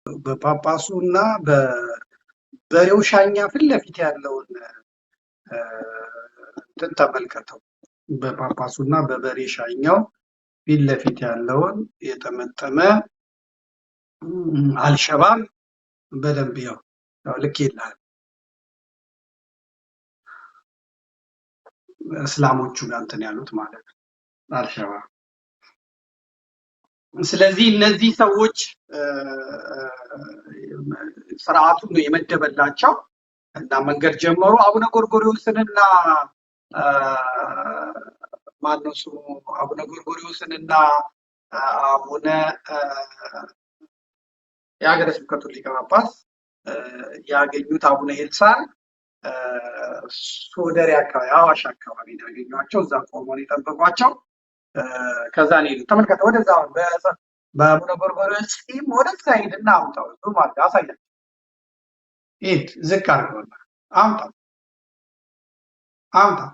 በጳጳሱና በበሬው ሻኛ ፊት ለፊት ያለውን እንትን ተመልከተው። በጳጳሱና በበሬ ሻኛው ፊት ለፊት ያለውን የጠመጠመ አልሸባብ በደንብ ያው ልክ ይላል እስላሞቹ ጋር እንትን ያሉት ማለት ነው አልሸባብ። ስለዚህ እነዚህ ሰዎች ስርዓቱን ነው የመደበላቸው እና መንገድ ጀመሩ። አቡነ ጎርጎርዮስንና ማነው ስሙ አቡነ ጎርጎርዮስንና አቡነ የሀገረ ስብከቱ ሊቀ ጳጳስ ያገኙት አቡነ ኤልሳዕ ሶደሬ አካባቢ አዋሽ አካባቢ ነው ያገኟቸው። እዛ ቆመው የጠበቋቸው። ከዛ ነው የሄዱት። ተመልከተ ወደዛ በአቡነ ጎርጎርዮስ ጺም ወደዛ ሄድና አምጣው ዙም አድርገህ አሳያቸው። ሂድ ዝቅ አድርገውና አምጣው አምጣው።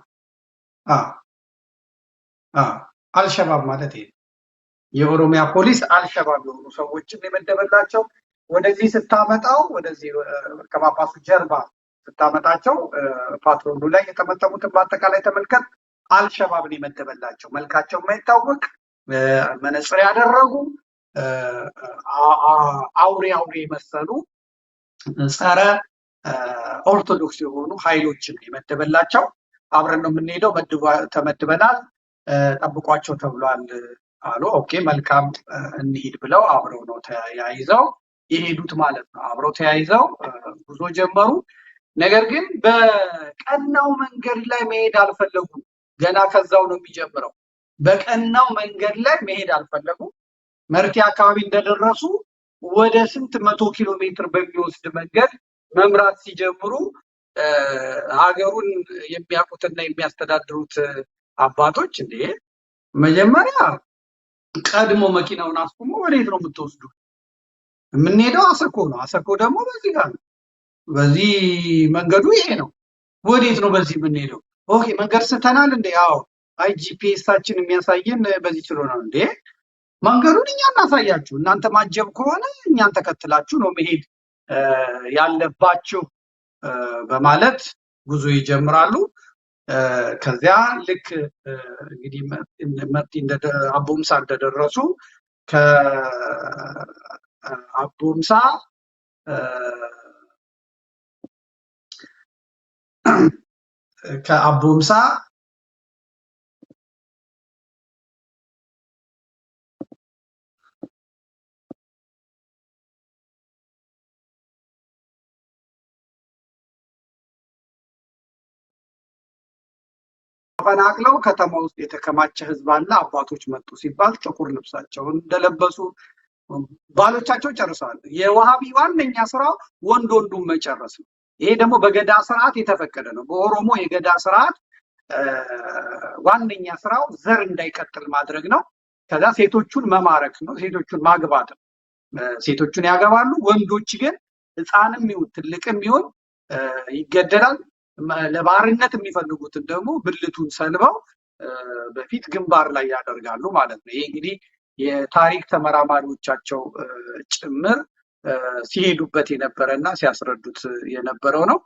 አልሸባብ ማለት ይሄ የኦሮሚያ ፖሊስ አልሸባብ የሆኑ ሰዎችን የመደበላቸው። ወደዚህ ስታመጣው ወደዚህ ከጳጳሱ ጀርባ ስታመጣቸው ፓትሮሉ ላይ የተመጠሙትን በአጠቃላይ ተመልከት። አልሸባብን የመደበላቸው መልካቸው የማይታወቅ መነጽር ያደረጉ አውሬ የመሰሉ ጸረ ኦርቶዶክስ የሆኑ ኃይሎችን የመደበላቸው። አብረን ነው የምንሄደው፣ ተመድበናል፣ ጠብቋቸው ተብሏል አሉ። ኦኬ መልካም እንሂድ ብለው አብረው ነው ተያይዘው የሄዱት ማለት ነው። አብረው ተያይዘው ጉዞ ጀመሩ። ነገር ግን በቀናው መንገድ ላይ መሄድ አልፈለጉም። ገና ከዛው ነው የሚጀምረው። በቀናው መንገድ ላይ መሄድ አልፈለጉም። መርቲ አካባቢ እንደደረሱ ወደ ስንት 100 ኪሎ ሜትር በሚወስድ መንገድ መምራት ሲጀምሩ ሀገሩን የሚያውቁትና የሚያስተዳድሩት አባቶች እንዴ መጀመሪያ ቀድሞ መኪናውን አስቆሞ ወዴት ነው የምትወስዱ? የምንሄደው አሰኮ ነው። አሰኮ ደግሞ በዚህ ጋር ነው። በዚህ መንገዱ ይሄ ነው። ወዴት ነው በዚህ የምንሄደው? ኦኬ መንገድ ስተናል እንዴ? አዎ አይ ጂፒኤሳችን የሚያሳየን በዚህ ስለሆነ እንዴ መንገዱን እኛ እናሳያችሁ፣ እናንተ ማጀብ ከሆነ እኛን ተከትላችሁ ነው መሄድ ያለባችሁ በማለት ጉዞ ይጀምራሉ። ከዚያ ልክ እንግዲህ መርቲ አቦምሳ እንደደረሱ ከአቦምሳ ተፈናቅለው ከተማ ውስጥ የተከማቸ ህዝብ አለ። አባቶች መጡ ሲባል ጥቁር ልብሳቸውን እንደለበሱ ባሎቻቸው ጨርሰዋል። የዋሃቢ ዋነኛ ስራው ወንዱን መጨረስ ነው። ይሄ ደግሞ በገዳ ስርዓት የተፈቀደ ነው። በኦሮሞ የገዳ ስርዓት ዋነኛ ስራው ዘር እንዳይቀጥል ማድረግ ነው። ከዛ ሴቶቹን መማረክ ነው፣ ሴቶቹን ማግባት ነው። ሴቶቹን ያገባሉ። ወንዶች ግን ህፃንም ይሁን ትልቅም ይሁን ይገደላል። ለባርነት የሚፈልጉትን ደግሞ ብልቱን ሰልበው በፊት ግንባር ላይ ያደርጋሉ ማለት ነው። ይሄ እንግዲህ የታሪክ ተመራማሪዎቻቸው ጭምር ሲሄዱበት የነበረና ሲያስረዱት የነበረው ነው።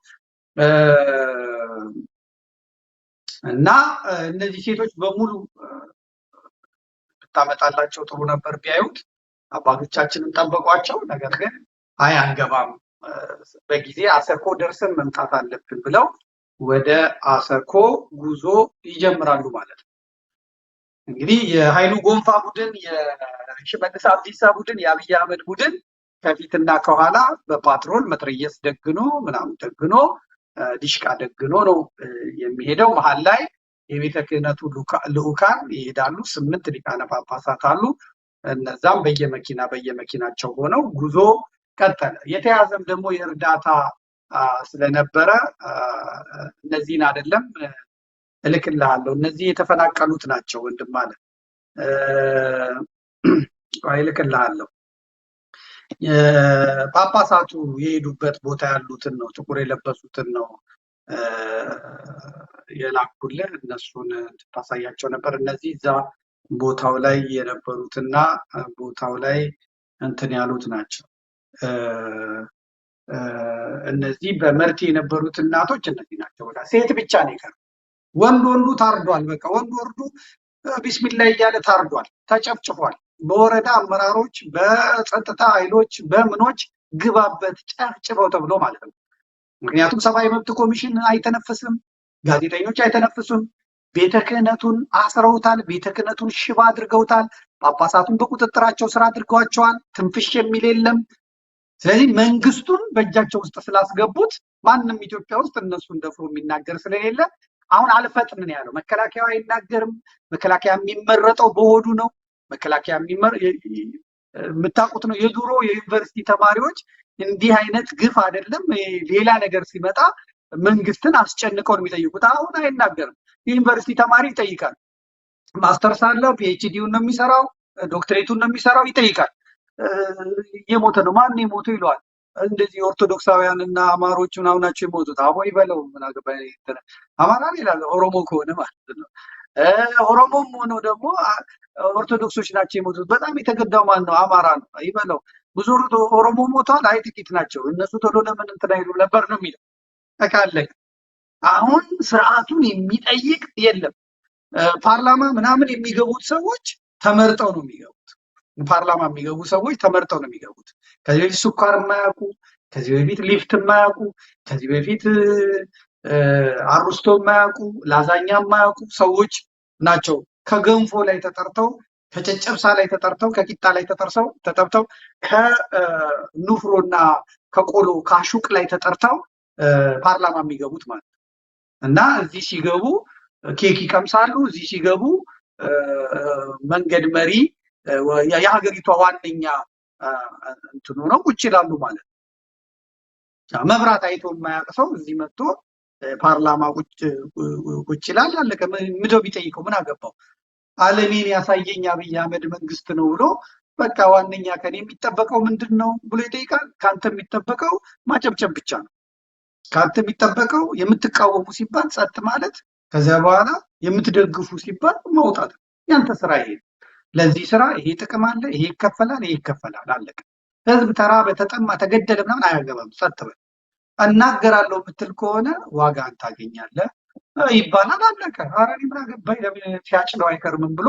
እና እነዚህ ሴቶች በሙሉ ብታመጣላቸው ጥሩ ነበር ቢያዩት። አባቶቻችንን ጠበቋቸው። ነገር ግን አይ አንገባም፣ በጊዜ አሰኮ ደርሰን መምጣት አለብን ብለው ወደ አሰኮ ጉዞ ይጀምራሉ ማለት ነው። እንግዲህ የኃይሉ ጎንፋ ቡድን፣ የሽመልስ አብዲሳ ቡድን፣ የአብይ አህመድ ቡድን ከፊትና ከኋላ በፓትሮል መትረየስ ደግኖ ምናምን ደግኖ ዲሽቃ ደግኖ ነው የሚሄደው። መሀል ላይ የቤተ ክህነቱ ልኡካን ይሄዳሉ። 8 ሊቃነ ጳጳሳት አሉ። እነዛም በየመኪናቸው ሆነው ጉዞ ቀጠለ። የተያዘም ደግሞ የእርዳታ ስለነበረ እነዚህን አይደለም እልክልሃለሁ፣ እነዚህ የተፈናቀሉት ናቸው ወንድም ማለት እልክልሃለሁ። ጳጳሳቱ የሄዱበት ቦታ ያሉትን ነው፣ ጥቁር የለበሱትን ነው የላኩልህ። እነሱን ታሳያቸው ነበር። እነዚህ እዛ ቦታው ላይ የነበሩትና ቦታው ላይ እንትን ያሉት ናቸው። እነዚህ በመርቲ የነበሩት እናቶች እነዚህ ናቸው። ሴት ብቻ ነው የቀረው። ወንዱ ታርዷል። በቃ ወንዱ ቢስሚላ እያለ ታርዷል፣ ተጨፍጭፏል። በወረዳ አመራሮች፣ በጸጥታ ኃይሎች፣ በምኖች ግባበት ጨፍጭፈው ተብሎ ማለት ነው። ምክንያቱም ሰብአዊ መብት ኮሚሽን አይተነፍስም፣ ጋዜጠኞች አይተነፍሱም። ቤተ ክህነቱን አስረውታል፣ ቤተ ክህነቱን ሽባ አድርገውታል፣ ጳጳሳቱን በቁጥጥራቸው ስር አድርገዋቸዋል። ትንፍሽ የሚል የለም። ስለዚህ መንግስቱን በእጃቸው ውስጥ ስላስገቡት ማንም ኢትዮጵያ ውስጥ እነሱን ደፍሮ የሚናገር ስለሌለ አሁን አልፈጥን ያለው። መከላከያ አይናገርም። መከላከያ የሚመረጠው በሆዱ ነው። መከላከያ የምታውቁት ነው። የድሮ የዩኒቨርሲቲ ተማሪዎች እንዲህ አይነት ግፍ አይደለም ሌላ ነገር ሲመጣ መንግስትን አስጨንቀው ነው የሚጠይቁት። አሁን አይናገርም። የዩኒቨርሲቲ ተማሪ ይጠይቃል። ማስተርስ አለው፣ ፒኤችዲውን ነው የሚሰራው፣ ዶክትሬቱን ነው የሚሰራው፣ ይጠይቃል። የሞተ ነው ማን የሞቱ ይለዋል። እንደዚህ ኦርቶዶክሳውያን እና አማሮች ምናምን ናቸው የሞቱት። አቦ ይበለው ምን አገባኝ። አማራ ይላል ኦሮሞ ከሆነ ማለት ነው። ኦሮሞም ሆነው ደግሞ ኦርቶዶክሶች ናቸው የሞቱት። በጣም የተገዳው ማን ነው? አማራ ነው ይበለው። ብዙ ኦሮሞ ሞቷል፣ አይ ጥቂት ናቸው እነሱ ቶሎ ለምን እንትን አይሉ ነበር ነው የሚለው። ተካለክ አሁን ስርዓቱን የሚጠይቅ የለም። ፓርላማ ምናምን የሚገቡት ሰዎች ተመርጠው ነው የሚገቡት። ፓርላማ የሚገቡ ሰዎች ተመርጠው ነው የሚገቡት። ከዚህ በፊት ስኳር የማያውቁ፣ ከዚህ በፊት ሊፍት የማያውቁ፣ ከዚህ በፊት አሩስቶ የማያውቁ፣ ላዛኛ የማያውቁ ሰዎች ናቸው ከገንፎ ላይ ተጠርተው፣ ከጨጨብሳ ላይ ተጠርተው፣ ከቂጣ ላይ ተጠርተው፣ ከኑፍሮና ከቆሎ ከአሹቅ ላይ ተጠርተው ፓርላማ የሚገቡት ማለት ነው። እና እዚህ ሲገቡ ኬክ ይቀምሳሉ። እዚህ ሲገቡ መንገድ መሪ የሀገሪቷ ዋነኛ እንትኑ ነው ቁጭ ይላሉ ማለት ነው። መብራት አይቶ የማያውቅ ሰው እዚህ መጥቶ ፓርላማ ቁጭ ይላል። አለቀ። ምደው ቢጠይቀው ምን አገባው? ዓለሜን ያሳየኝ አብይ አህመድ መንግስት ነው ብሎ በቃ ዋነኛ ከኔ የሚጠበቀው ምንድን ነው ብሎ ይጠይቃል። ከአንተ የሚጠበቀው ማጨብጨብ ብቻ ነው። ከአንተ የሚጠበቀው የምትቃወሙ ሲባል ጸጥ ማለት፣ ከዚያ በኋላ የምትደግፉ ሲባል መውጣት። ያንተ ስራ ይሄ። ለዚህ ስራ ይሄ ጥቅም አለ፣ ይሄ ይከፈላል፣ አለቀ። ህዝብ ተራበ፣ ተጠማ፣ ተገደለ ምናምን አያገባም። ጸጥ በል። እናገራለሁ የምትል ከሆነ ዋጋን ታገኛለህ ይባላል፣ አለቀ። ኧረ እኔ ምን አገባኝ ሲያጭለው አይከርምም ብሎ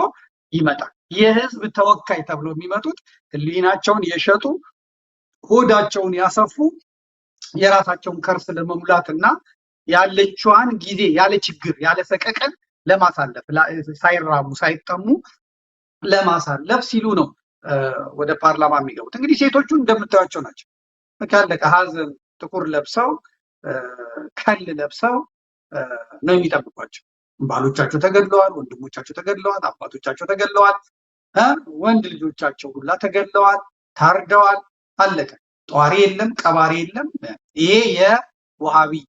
ይመጣል። የህዝብ ተወካይ ተብሎ የሚመጡት ህሊናቸውን የሸጡ ሆዳቸውን ያሰፉ የራሳቸውን ከርስ ለመሙላት እና ያለችዋን ጊዜ ያለ ችግር ያለ ሰቀቀን ለማሳለፍ ሳይራቡ ሳይጠሙ ለማሳለፍ ሲሉ ነው ወደ ፓርላማ የሚገቡት። እንግዲህ ሴቶቹ እንደምታዩቸው ናቸው። ካለቀ ሀዘን ጥቁር ለብሰው ከል ለብሰው ነው የሚጠብቋቸው። ባሎቻቸው ተገድለዋል፣ ወንድሞቻቸው ተገድለዋል፣ አባቶቻቸው ተገድለዋል፣ ወንድ ልጆቻቸው ሁላ ተገድለዋል፣ ታርደዋል። አለቀ። ጧሪ የለም፣ ቀባሪ የለም። ይሄ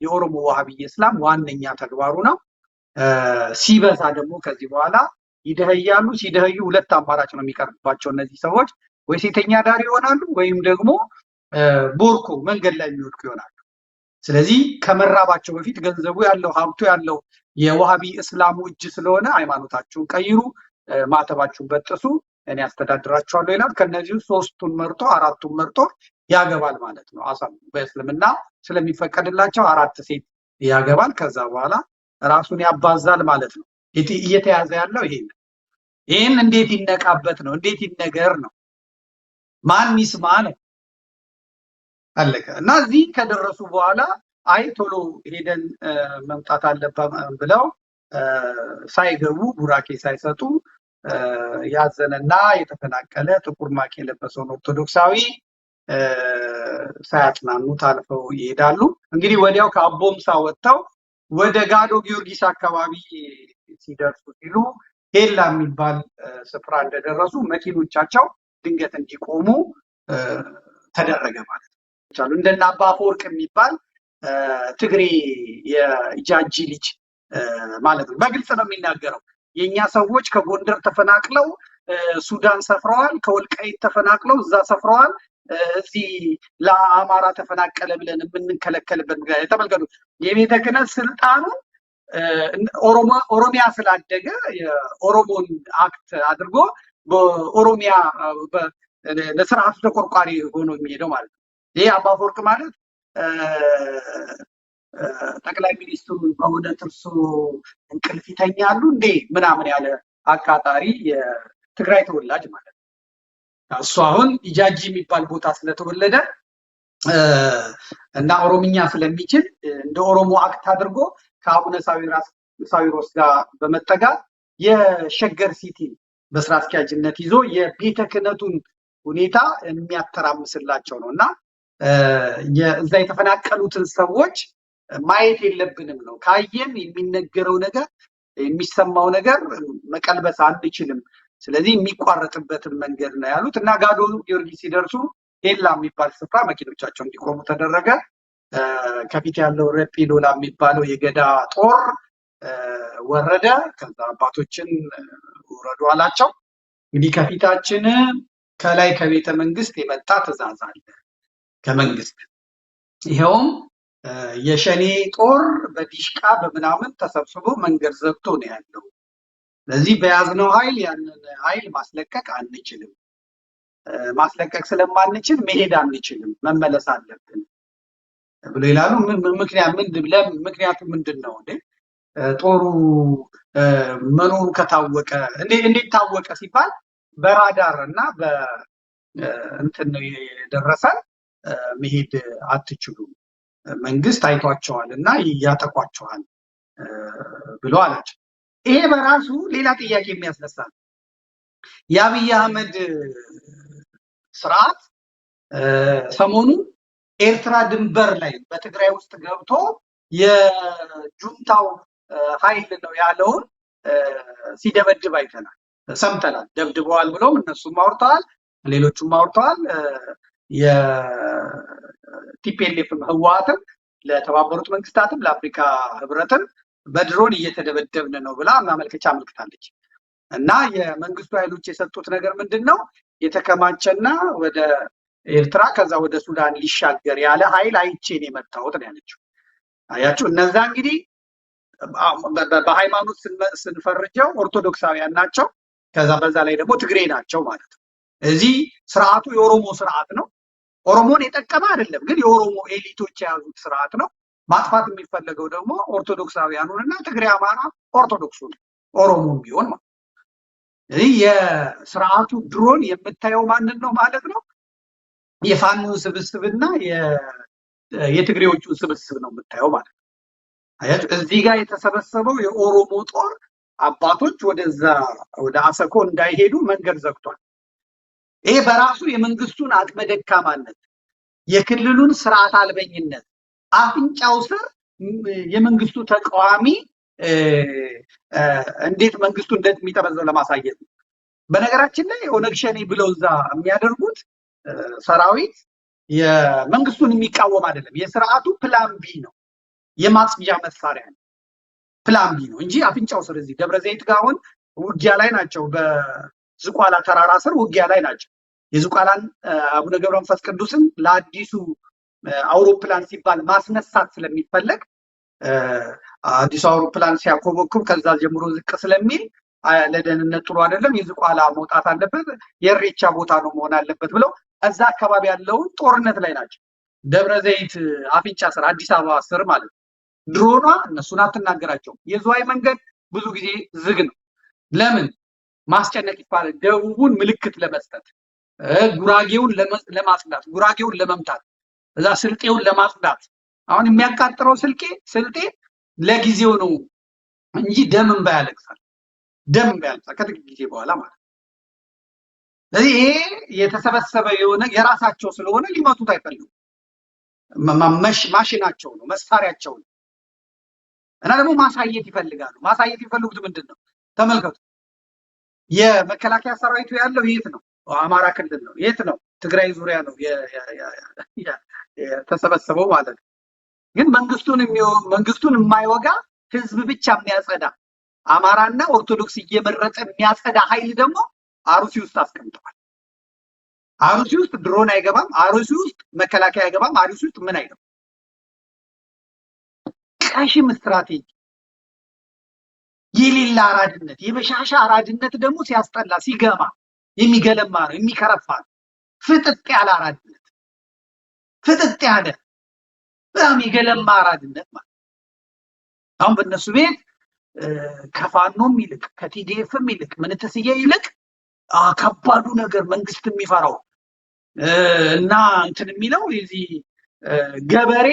የኦሮሞ ዋሃቢ እስላም ዋነኛ ተግባሩ ነው። ሲበዛ ደግሞ ከዚህ በኋላ ይደህያሉ። ሲደህዩ ሁለት አማራጭ ነው የሚቀርብባቸው እነዚህ ሰዎች፣ ወይ ሴተኛ ዳሪ ይሆናሉ ወይም ደግሞ ቦርኮ መንገድ ላይ የሚወድቁ ይሆናሉ። ስለዚህ ከመራባቸው በፊት ገንዘቡ ያለው ሀብቱ ያለው የዋሃቢ እስላሙ እጅ ስለሆነ ሃይማኖታችሁን ቀይሩ፣ ማተባችሁን በጥሱ፣ እኔ አስተዳድራችኋለሁ ይላል። ከነዚህ ሶስቱን መርጦ አራቱን መርጦ ያገባል ማለት ነው። አሳም በእስልምና ስለሚፈቀድላቸው 4 ሴት ያገባል። ከዛ በኋላ ራሱን ያባዛል ማለት ነው። እየተያዘ ያለው ይሄን እንዴት ይነቃበት ነው? እንዴት ይነገር ነው? ማን ይስማ ነው? አለቀ። እና እዚህ ከደረሱ በኋላ አይ ቶሎ ሄደን መምጣት አለበት ብለው ሳይገቡ ቡራኬ ሳይሰጡ ያዘነና የተፈናቀለ ጥቁር ማቅ የለበሰውን ኦርቶዶክሳዊ ሳያጽናኑት አልፈው ይሄዳሉ። እንግዲህ ወዲያው ከአቦምሳ ወጥተው ወደ ጋዶ ጊዮርጊስ አካባቢ ሲደርሱ ሲሉ ሄላ የሚባል ስፍራ እንደደረሱ መኪኖቻቸው ድንገት እንዲቆሙ ተደረገ ማለት ነው። እንደና አባ አፈወርቅ የሚባል ትግሬ የጃጂ ልጅ ማለት ነው። በግልጽ ነው የሚናገረው። የኛ ሰዎች ከጎንደር ተፈናቅለው ሱዳን ሰፍረዋል፣ ከወልቃይት ተፈናቅለው እዛ ሰፍረዋል፣ እዚህ ለአማራ ተፈናቀለ ብለን የምንከለከልበት ምክንያት ተመልከቱ። የቤተ ክህነት ስልጣኑን ኦሮሚያ ስላደገ የኦሮሞን አክት አድርጎ በኦሮሚያ ለስርዓቱ ተቆርቋሪ ሆኖ የሚሄደው ማለት ነው። ይሄ አባፈወርቅ ማለት ጠቅላይ ሚኒስትሩን በእውነት እርሱ እንቅልፍ ይተኛሉ እንዴ ምናምን ያለ አቃጣሪ የትግራይ ተወላጅ ማለት ነው። እሱ አሁን ኢጃጂ የሚባል ቦታ ስለተወለደ እና ኦሮምኛ ስለሚችል እንደ ኦሮሞ አክት አድርጎ ከአቡነ ሳዊሮስ ጋር በመጠጋት የሸገር ሲቲ በስራ አስኪያጅነት ይዞ የቤተ ክህነቱን ሁኔታ የሚያተራምስላቸው ነው እና እዛ የተፈናቀሉትን ሰዎች ማየት የለብንም ነው። ካየን የሚነገረው ነገር የሚሰማው ነገር መቀልበስ አንችልም። ስለዚህ የሚቋረጥበትን መንገድ ነው ያሉት እና ጋዶ ጊዮርጊስ ሲደርሱ ሄላ የሚባል ስፍራ መኪኖቻቸው እንዲቆሙ ተደረገ። ከፊት ያለው ረጲ ሎላ የሚባለው የገዳ ጦር ወረደ። ከዛ አባቶችን ውረዱ አላቸው። እንግዲህ ከፊታችን ከላይ ከቤተ መንግስት የመጣ ትዕዛዝ አለ ከመንግስት። ይሄውም የሸኔ ጦር በዲሽቃ በምናምን ተሰብስቦ መንገድ ዘግቶ ነው ያለው። ስለዚህ በያዝነው ኃይል ያንን ኃይል ማስለቀቅ አንችልም። ማስለቀቅ ስለማንችል መሄድ አንችልም፣ መመለስ አለብን ብሎ ይላሉ። ምክንያቱ ምንድን ነው እንዴ? ጦሩ መኖሩ ከታወቀ እንዴት ታወቀ ሲባል በራዳር እና በእንትን ነው የደረሰን፣ መሄድ አትችሉም፣ መንግስት አይቷቸዋል እና ያጠቋቸዋል ብሎ አላቸው። ይሄ በራሱ ሌላ ጥያቄ የሚያስነሳ ነው። የአብይ አህመድ ስርዓት ሰሞኑ ኤርትራ ድንበር ላይ በትግራይ ውስጥ ገብቶ የጁንታው ኃይል ነው ያለውን ሲደበድብ አይተናል፣ ሰምተናል። ደብድበዋል ብለውም እነሱም አውርተዋል፣ ሌሎቹም አውርተዋል። የቲፒኤልኤፍም ህወሓትም ለተባበሩት መንግስታትም ለአፍሪካ ህብረትም በድሮን እየተደበደብን ነው ብላ ማመልከቻ አመልክታለች። እና የመንግስቱ ኃይሎች የሰጡት ነገር ምንድን ነው? የተከማቸና ወደ ኤርትራ ከዛ ወደ ሱዳን ሊሻገር ያለ ኃይል አይቼን የመታወት ነው ያለችው። አያችሁ፣ እነዛ እንግዲህ በሃይማኖት ስንፈርጀው ኦርቶዶክሳውያን ናቸው። ከዛ በዛ ላይ ደግሞ ትግሬ ናቸው ማለት ነው። እዚህ ስርዓቱ የኦሮሞ ስርዓት ነው። ኦሮሞን የጠቀመ አይደለም፣ ግን የኦሮሞ ኤሊቶች የያዙት ስርዓት ነው። ማጥፋት የሚፈለገው ደግሞ ኦርቶዶክሳውያኑንና ትግሬ፣ አማራ፣ ኦርቶዶክሱን ኦሮሞን ቢሆን ማለት ነው። ይህ የስርዓቱ ድሮን የምታየው ማንን ነው ማለት ነው? የፋኖ ስብስብና የትግሬዎቹን ስብስብ ነው የምታየው ማለት ነው። አያችሁ፣ እዚህ ጋር የተሰበሰበው የኦሮሞ ጦር አባቶች ወደዛ ወደ አሰኮ እንዳይሄዱ መንገድ ዘግቷል። ይሄ በራሱ የመንግስቱን አቅመ ደካማነት፣ የክልሉን ስርዓት አልበኝነት፣ አፍንጫው ስር የመንግስቱ ተቃዋሚ እንዴት መንግስቱ እንደሚጠበዘው ለማሳየት ነው። በነገራችን ላይ ኦነግ ሸኔ ብለው እዛ የሚያደርጉት ሰራዊት የመንግስቱን የሚቃወም አይደለም፣ የስርዓቱ ፕላን ቢ ነው፣ የማጽጃ መሳሪያ ነው። ፕላን ቢ ነው እንጂ አፍንጫው ስር እዚህ ደብረ ዘይት ጋር አሁን ውጊያ ላይ ናቸው። በዝቋላ ተራራ ስር ውጊያ ላይ ናቸው። የዝቋላን አቡነ ገብረ መንፈስ ቅዱስን ለአዲሱ አውሮፕላን ሲባል ማስነሳት ስለሚፈለግ አዲሱ አውሮፕላን ሲያኮበኩብ ከዛ ጀምሮ ዝቅ ስለሚል ለደህንነት ጥሩ አይደለም፣ የዝቋላ መውጣት አለበት፣ የእሬቻ ቦታ ነው መሆን አለበት ብለው እዛ አካባቢ ያለውን ጦርነት ላይ ናቸው። ደብረ ዘይት አፍንጫ ስር አዲስ አበባ ስር ማለት ነው። ድሮኗ እነሱን አትናገራቸውም። የዝዋይ መንገድ ብዙ ጊዜ ዝግ ነው። ለምን? ማስጨነቅ ይባላል። ደቡቡን ምልክት ለመስጠት፣ ጉራጌውን ለማጽዳት፣ ጉራጌውን ለመምታት፣ እዛ ስልጤውን ለማጽዳት። አሁን የሚያቃጥረው ስልጤ ለጊዜው ነው እንጂ ደም እንባ ያለቅሳል። ደም እንባ ያለቅሳል ከጥቂት ጊዜ በኋላ ማለት ነው። ስለዚህ ይሄ የተሰበሰበ የሆነ የራሳቸው ስለሆነ ሊመቱት አይፈልጉም። ማሽናቸው ነው፣ መሳሪያቸው ነው። እና ደግሞ ማሳየት ይፈልጋሉ። ማሳየት የሚፈልጉት ምንድን ነው? ተመልከቱ። የመከላከያ ሰራዊቱ ያለው የት ነው? አማራ ክልል ነው። የት ነው? ትግራይ ዙሪያ ነው የተሰበሰበው ማለት ነው። ግን መንግስቱን የማይወጋ ህዝብ ብቻ የሚያጸዳ አማራና ኦርቶዶክስ እየመረጠ የሚያጸዳ ኃይል ደግሞ አሩሲ ውስጥ አስቀምጠዋል። አሩሲ ውስጥ ድሮን አይገባም። አሩሲ ውስጥ መከላከያ አይገባም። አሩሲ ውስጥ ምን አይገባም። ቀሽም ስትራቴጂ የሌላ አራድነት፣ የበሻሻ አራድነት ደግሞ ሲያስጠላ ሲገማ የሚገለማ ነው፣ የሚከረፋ ነው። ፍጥጥ ያለ አራድነት፣ ፍጥጥ ያለ በጣም የገለማ አራድነት ማለት። አሁን በእነሱ ቤት ከፋኖም ይልቅ ከቲዲኤፍም ይልቅ ምንትስዬ ይልቅ ከባዱ ነገር መንግስት የሚፈራው እና እንትን የሚለው የዚህ ገበሬ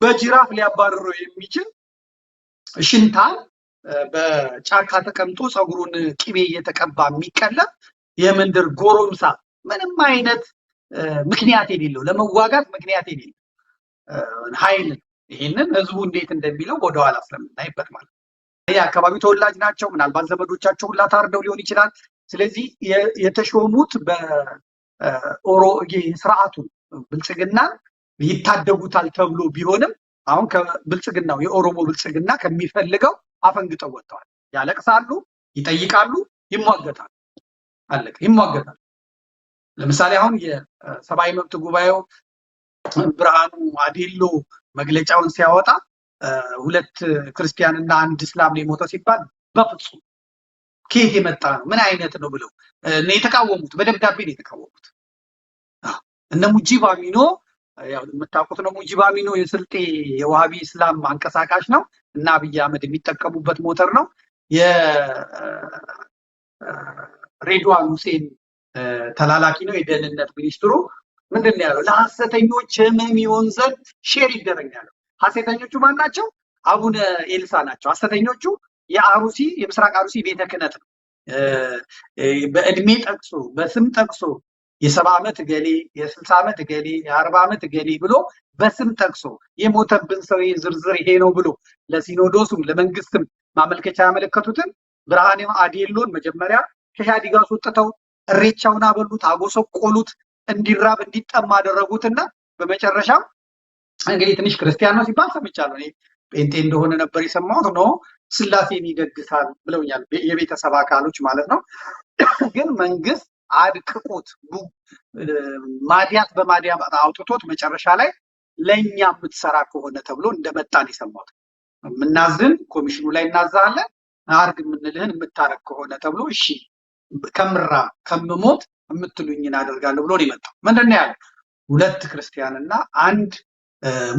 በጅራፍ ሊያባርረው የሚችል ሽንታን በጫካ ተቀምጦ ፀጉሩን ቅቤ እየተቀባ የሚቀለብ የመንደር ጎረምሳ ምንም አይነት ምክንያት የሌለው ለመዋጋት ምክንያት የሌለው ኃይል ይሄንን ህዝቡ እንዴት እንደሚለው ወደኋላ ስለምናይበት ማለት ነው። የአካባቢው ተወላጅ ናቸው። ምናልባት ዘመዶቻቸው ሁላ ታርደው ሊሆን ይችላል። ስለዚህ የተሾሙት ስርዓቱን ብልጽግናን ይታደጉታል ተብሎ ቢሆንም አሁን ከብልጽግናው የኦሮሞ ብልጽግና ከሚፈልገው አፈንግጠው ወጥተዋል። ያለቅሳሉ፣ ይጠይቃሉ፣ ይሟገታሉ። አለቀ፣ ይሟገታሉ። ለምሳሌ አሁን የሰብአዊ መብት ጉባኤው ብርሃኑ አዴሎ መግለጫውን ሲያወጣ 2 ክርስቲያንና 1 እስላም ነው የሞተው ሲባል በፍጹም ከየት የመጣ ነው ምን አይነት ነው ብለው ነው የተቃወሙት። በደብዳቤ ነው የተቃወሙት። እነ ሙጂብ አሚኖ ያው የምታውቁት ነው። ሙጂብ አሚኖ የስልጤ የዋሃቢ እስላም አንቀሳቃሽ ነው እና አብይ አህመድ የሚጠቀሙበት ሞተር ነው። የሬድዋን ሁሴን ተላላኪ ነው። የደህንነት ሚኒስትሩ ምንድን ነው ያለው? ለሐሰተኞች ህመም ይሆን ዘንድ ሼር ይደረጋል። ሐሰተኞቹ ማን ናቸው? አቡነ ኤልሳ ናቸው። ሐሰተኞቹ የአሩሲ የምስራቅ አሩሲ ቤተ ክህነት ነው። በእድሜ ጠቅሶ በስም ጠቅሶ የ70 ዓመት ገሌ የ60 ዓመት ገሌ የ40 ዓመት ገሌ ብሎ በስም ጠቅሶ የሞተብን ሰው ዝርዝር ይሄ ነው ብሎ ለሲኖዶሱም ለመንግስትም ማመልከቻ ያመለከቱትን ብርሃኑ አዴሎን መጀመሪያ ከኢህአዴግ አስወጥተው እሬቻውን አበሉት፣ አጎሰቆሉት፣ እንዲራብ እንዲጠማ አደረጉትና በመጨረሻም እንግዲህ ትንሽ ክርስቲያን ነው ሲባል ሰምቻለሁ። እኔ ጴንጤ እንደሆነ ነበር የሰማሁት። ነው ስላሴን ይደግሳል ብለውኛል፣ የቤተሰብ አካሎች ማለት ነው። ግን መንግስት አድቅቆት ማዲያት በማዲያት አውጥቶት መጨረሻ ላይ ለኛ የምትሰራ ከሆነ ተብሎ እንደመጣን የሰማሁት። የምናዝን ኮሚሽኑ ላይ እናዛለን፣ አርግ የምንልህን የምታረግ ከሆነ ተብሎ እሺ ከምራ ከምሞት የምትሉኝን አደርጋለሁ ብሎ ነው የመጣው። ምንድነው ያለው? 2 ክርስቲያንና 1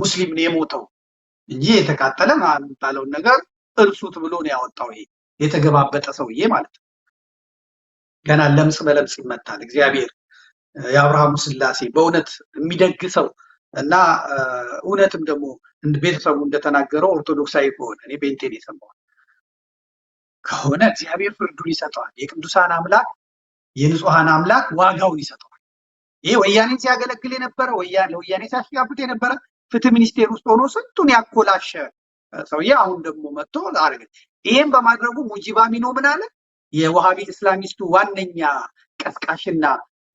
ሙስሊም ነው የሞተው እንጂ የተቃጠለ የሚባለውን ነገር እርሱት ብሎ ነው ያወጣው። ይሄ የተገባበጠ ሰውዬ ማለት ነው። ገና ለምጽ በለምጽ ይመታል። እግዚአብሔር የአብርሃሙ ስላሴ በእውነት የሚደግሰው እና እውነትም ደግሞ ቤተሰቡ እንደተናገረው ኦርቶዶክሳዊ ከሆነ እኔ ቤንቴን የሰማሁት ከሆነ እግዚአብሔር ፍርዱን ይሰጠዋል። የቅዱሳን አምላክ የንጹሃን አምላክ ዋጋውን ይሰጠዋል። ይሄ ወያኔን ሲያገለግል የነበረ ወያኔ ሲያስጋብት የነበረ ፍትህ ሚኒስቴር ውስጥ ሆኖ ስንቱን ያኮላሸ ሰውዬ አሁን ደግሞ መጥቶ አረገ። ይሄን በማድረጉ ሙጂብ አሚኖ ምን አለ? የዋሃቢ እስላሚስቱ ዋነኛ ቀስቃሽና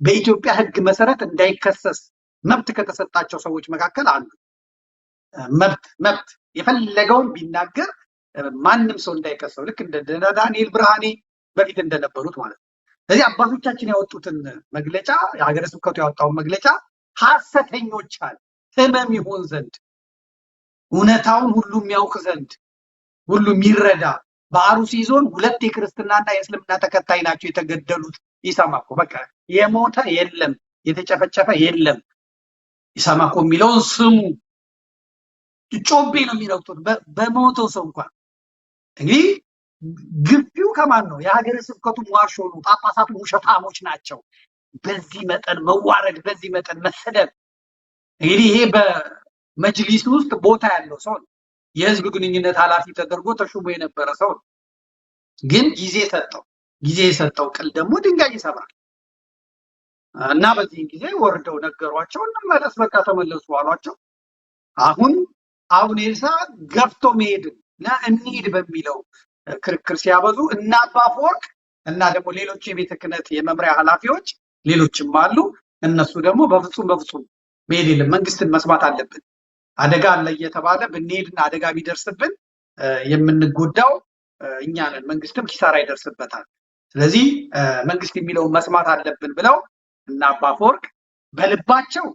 በኢትዮጵያ ሕግ መሰረት እንዳይከሰስ መብት ከተሰጣቸው ሰዎች መካከል አንዱ መብት የፈለገውን ቢናገር ማንም ሰው እንዳይከሰው ልክ እንደ ዳንኤል ብርሃኔ በፊት እንደነበሩት ማለት ነው። ስለዚህ አባቶቻችን ያወጡትን መግለጫ የሀገረ ስብከቱ ያወጣውን መግለጫ ሐሰተኞች አለ ህመም ይሆን ዘንድ እውነታውን ሁሉም ያውቅ ዘንድ ሁሉም ይረዳ። በአሩሲ ዞን 2 የክርስትናና የእስልምና ተከታይ ናቸው የተገደሉት። ኢሰማኮ በቃ የሞተ የለም የተጨፈጨፈ የለም። ኢሰማኮ የሚለውን ስሙ። ጮቤ ነው የሚረግጡት በሞተው ሰው እንኳን። እንግዲህ ግፊው ከማን ነው? የሀገረ ስብከቱ ሟርሾ ነው። ጳጳሳቱ ውሸታሞች ናቸው። በዚህ መጠን መዋረድ፣ በዚህ መጠን መሰደብ። እንግዲህ ይሄ በመጅሊስ ውስጥ ቦታ ያለው ሰው ነው። የህዝብ ግንኙነት ኃላፊ ተደርጎ ተሹሞ የነበረ ሰው ነው። ግን ጊዜ የሰጠው ቅል ደግሞ ድንጋይ ይሰብራል እና በዚህ ጊዜ ወርደው ነገሯቸው። እንመለስ በቃ ተመለሱ አሏቸው። አሁን አቡነ ኤልሳ ገፍቶ መሄድን እና እንሂድ በሚለው ክርክር ሲያበዙ እና አባ አፈወርቅ እና ደግሞ ሌሎች የቤተ ክህነት የመምሪያ ኃላፊዎች ሌሎችም አሉ። እነሱ ደግሞ በፍጹም መሄድ የለም መንግስትን መስማት አለብን፣ አደጋ አለ እየተባለ ብንሄድና አደጋ ቢደርስብን የምንጎዳው እኛ ነን፣ መንግስትም ኪሳራ ይደርስበታል። ስለዚህ መንግስት የሚለውን መስማት አለብን ብለው እና አባ አፈወርቅ በልባቸው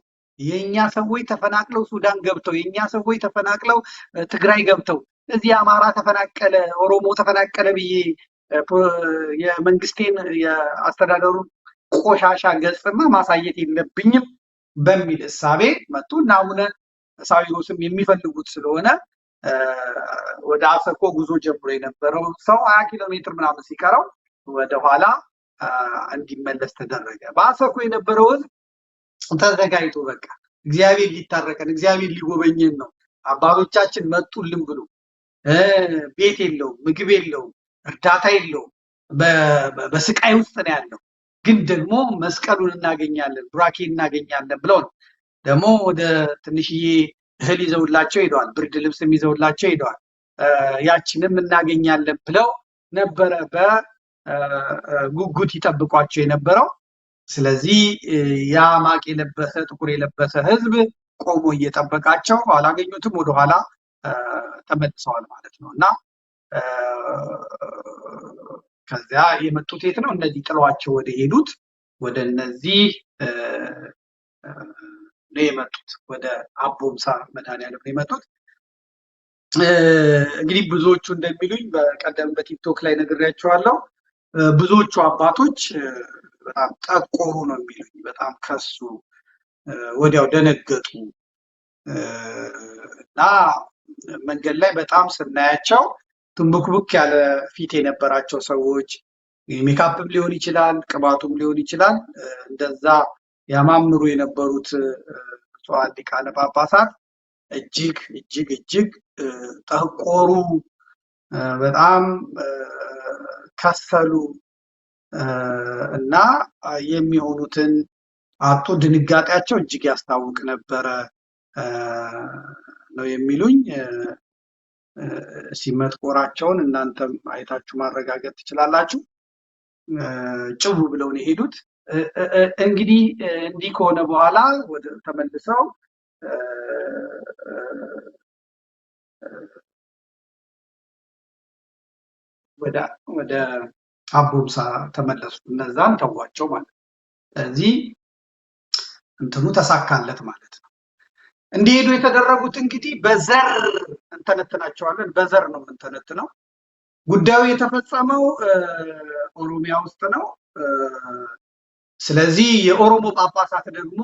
የኛ ሰዎች ተፈናቅለው ሱዳን ገብተው የኛ ሰዎች ተፈናቅለው ትግራይ ገብተው እዚህ አማራ ተፈናቀለ ኦሮሞ ተፈናቀለ ብዬ የመንግስቴን የአስተዳደሩን ቆሻሻ ገጽማ ማሳየት የለብኝም በሚል እሳቤ መጡ እና አቡነ ሳዊሮስም የሚፈልጉት ስለሆነ ወደ አሰኮ ጉዞ ጀምሮ የነበረው ሰው 20 ኪሎ ሜትር ምናምን ሲቀረው ወደኋላ እንዲመለስ ተደረገ። በአሰኮ የነበረው ህዝብ ተዘጋጅቶ በቃ እግዚአብሔር ሊታረቀን እግዚአብሔር ሊጎበኘን ነው አባቶቻችን መጡልን ብሎ ቤት የለውም፣ ምግብ የለውም፣ እርዳታ የለውም፣ በስቃይ ውስጥ ነው ያለው። ግን ደግሞ መስቀሉን እናገኛለን ቡራኬ እናገኛለን ብለው ነው ደግሞ ወደ ትንሽዬ እህል ይዘውላቸው ሄደዋል። ብርድ ልብስም ይዘውላቸው ሄደዋል። ያችንም እናገኛለን ብለው ነበረ በጉጉት ይጠብቋቸው የነበረው። ስለዚህ ያ ማቅ የለበሰ ጥቁር የለበሰ ህዝብ ቆሞ እየጠበቃቸው አላገኙትም፣ ወደኋላ ተመልሰዋል ማለት ነው። እና ከዚያ የመጡት የት ነው? እነዚህ ጥለዋቸው ወደ ሄዱት ወደ እነዚህ ነው የመጡት፣ ወደ አቦምሳ መድኃኔዓለም ነው የመጡት። እንግዲህ ብዙዎቹ እንደሚሉኝ በቀደም በቲክቶክ ላይ ነግሬያቸዋለሁ። ብዙዎቹ አባቶች በጣም ጠቆሩ ነው የሚሉኝ። በጣም ከሱ ወዲያው ደነገጡ እና መንገድ ላይ በጣም ስናያቸው ትንቡክቡክ ያለ ፊት የነበራቸው ሰዎች ሜካፕም ሊሆን ይችላል፣ ቅባቱም ሊሆን ይችላል፣ እንደዛ ያማምሩ የነበሩት ብፁዓን ሊቃነ ጳጳሳት እጅግ እጅግ እጅግ ጠቆሩ፣ በጣም ከሰሉ እና የሚሆኑትን አጡ። ድንጋጤያቸው እጅግ ያስታውቅ ነበረ ነው የሚሉኝ። ሲመጥቆራቸውን እናንተም አይታችሁ ማረጋገጥ ትችላላችሁ። ጭው ብለው ነው የሄዱት። እንግዲህ እንዲህ ከሆነ በኋላ ወደ ተመልሰው ወደ አቦምሳ ተመለሱ። እነዛን ተዋቸው ማለት ነው። ስለዚህ እንትኑ ተሳካለት ማለት ነው። እንዲሄዱ የተደረጉት እንግዲህ በዘር እንተነትናቸዋለን። በዘር ነው የምንተነትነው። ጉዳዩ የተፈጸመው ኦሮሚያ ውስጥ ነው። ስለዚህ የኦሮሞ ጳጳሳት ደግሞ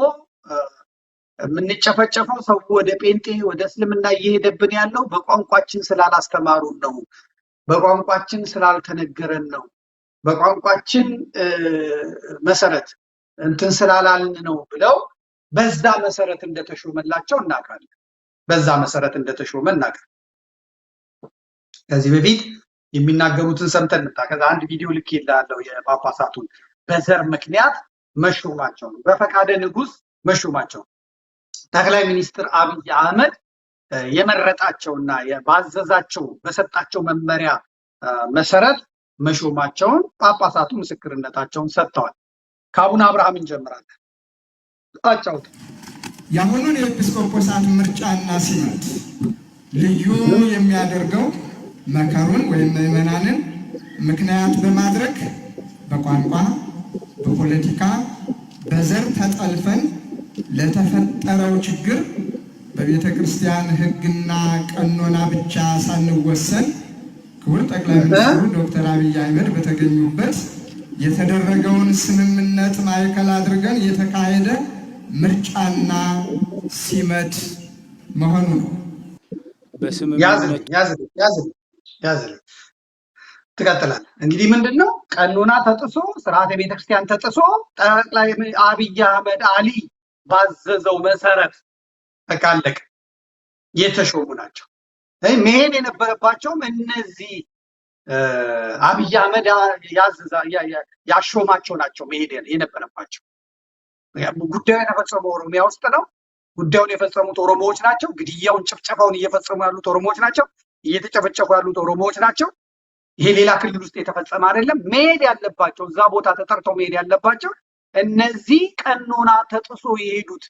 የምንጨፈጨፈው ሰው ወደ ጴንጤ ወደ እስልምና እየሄደብን ያለው በቋንቋችን ስላላስተማሩን ነው፣ በቋንቋችን ስላልተነገረን ነው፣ በቋንቋችን መሰረት እንትን ስላላልን ነው ብለው በዛ መሰረት እንደተሾመላቸው እናውቃለን። በዛ መሰረት እንደተሾመ እናውቃለን። ከዚህ በፊት የሚናገሩትን ሰምተን እንታ ከዛ አንድ ቪዲዮ ልክ ይላለው የጳጳሳቱን በዘር ምክንያት መሾማቸው ነው፣ በፈቃደ ንጉስ መሾማቸው። ጠቅላይ ሚኒስትር አብይ አህመድ የመረጣቸውና ባዘዛቸው በሰጣቸው መመሪያ መሰረት መሾማቸውን ጳጳሳቱ ምስክርነታቸውን ሰጥተዋል። ከአቡነ አብርሃም እንጀምራለን። አጫውት። የአሁኑን የኤጲስቆጶሳት ምርጫና ሲመት ልዩ የሚያደርገው መከሩን ወይም ምዕመናንን ምክንያት በማድረግ በቋንቋ፣ በፖለቲካ፣ በዘር ተጠልፈን ለተፈጠረው ችግር በቤተ ክርስቲያን ሕግና ቀኖና ብቻ ሳንወሰን ክቡር ጠቅላይ ሚኒስትሩ ዶክተር አብይ አህመድ በተገኙበት የተደረገውን ስምምነት ማዕከል አድርገን የተካሄደ ምርጫና ሲመት መሆኑ ነው። ያዝል ትቀጥላል። እንግዲህ ምንድነው ቀኖና ተጥሶ ስርዓተ ቤተክርስቲያን ተጥሶ ጠቅላይ አብይ አህመድ አሊ ባዘዘው መሰረት ተቃለቀ የተሾሙ ናቸው። መሄድ የነበረባቸውም እነዚህ አብይ አህመድ ያሾማቸው ናቸው መሄድ የነበረባቸው። ጉዳዩ የተፈጸመው ኦሮሚያ ውስጥ ነው። ጉዳዩን የፈጸሙት ኦሮሞዎች ናቸው። ግድያውን ጭፍጨፋውን እየፈጸሙ ያሉት ኦሮሞዎች ናቸው። እየተጨፈጨፉ ያሉት ኦሮሞዎች ናቸው። ይሄ ሌላ ክልል ውስጥ የተፈጸመ አይደለም። መሄድ ያለባቸው እዛ ቦታ ተጠርተው መሄድ ያለባቸው እነዚህ ቀኖና ተጥሶ የሄዱት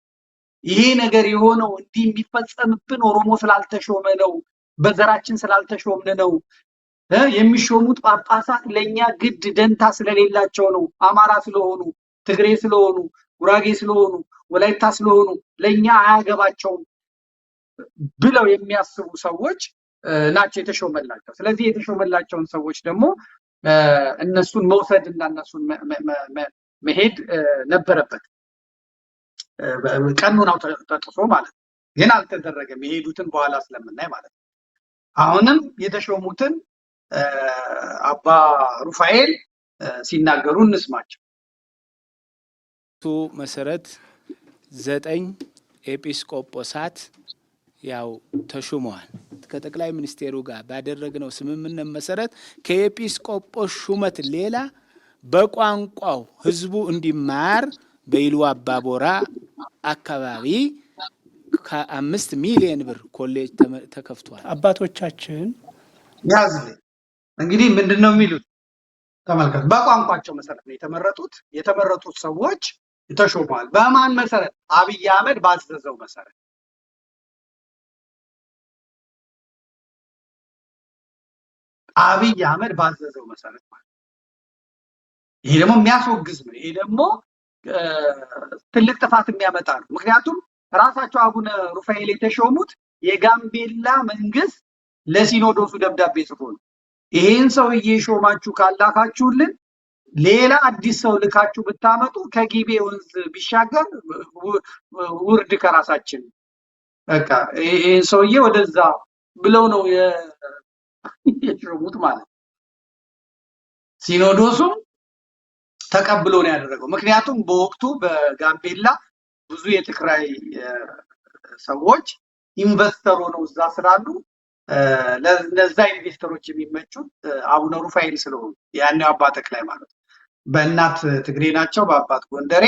ይሄ ነገር የሆነው እንዲህ የሚፈጸምብን ኦሮሞ ስላልተሾመ ነው፣ በዘራችን ስላልተሾምን ነው። የሚሾሙት ጳጳሳት ለኛ ግድ ደንታ ስለሌላቸው ነው። አማራ ስለሆኑ፣ ትግሬ ስለሆኑ፣ ጉራጌ ስለሆኑ፣ ወላይታ ስለሆኑ ለኛ አያገባቸውም ብለው የሚያስቡ ሰዎች ናቸው የተሾመላቸው። ስለዚህ የተሾመላቸውን ሰዎች ደግሞ እነሱን መውሰድ እና እነሱን መሄድ ነበረበት። ቀኑናው ተጥሶ ማለት ነው። ግን አልተደረገም። የሄዱትን በኋላ ስለምናይ ማለት ነው። አሁንም የተሾሙትን አባ ሩፋኤል ሲናገሩ እንስማቸው። መሰረት 9 ኤጲስቆጶሳት ያው ተሹመዋል። ከጠቅላይ ሚኒስቴሩ ጋር ባደረግነው ስምምነት መሰረት ከኤጲስቆጶስ ሹመት ሌላ በቋንቋው ህዝቡ እንዲማር በኢሉ አባቦራ አካባቢ ከ5 ሚሊዮን ብር ኮሌጅ ተከፍቷል። አባቶቻችን ያዝ እንግዲህ ምንድነው የሚሉት ተመልከቱ። በቋንቋቸው መሰረት ነው የተመረጡት። የተመረጡት ሰዎች ተሾመዋል። በማን መሰረት? አብይ አህመድ ባዘዘው መሰረት። አብይ አህመድ ባዘዘው መሰረት ማለት ይሄ ደግሞ የሚያስወግዝ ነው። ይሄ ደግሞ ትልቅ ጥፋት የሚያመጣ ነው። ምክንያቱም ራሳቸው አቡነ ሩፋኤል የተሾሙት የጋምቤላ መንግስት ለሲኖዶሱ ደብዳቤ ጽፎ ነው ይሄን ሰውዬ ሾማችሁ ካላካችሁልን ሌላ አዲስ ሰው ልካችሁ ብታመጡ ከጊቤ ወንዝ ቢሻገር ውርድ ከራሳችን በቃ ይሄን ሰውዬ ወደዛ ብለው ነው የሾሙት ማለት ነው። ሲኖዶሱም ተቀብሎ ነው ያደረገው። ምክንያቱም በወቅቱ በጋምቤላ ብዙ የትግራይ ሰዎች ኢንቨስተር ሆነው እዛ ስላሉ ለነዛ ኢንቨስተሮች የሚመቹት አቡነ ሩፋኤል ስለሆኑ ያኔ አባ ተክላይ ማለት በእናት ትግሬ ናቸው፣ በአባት ጎንደሬ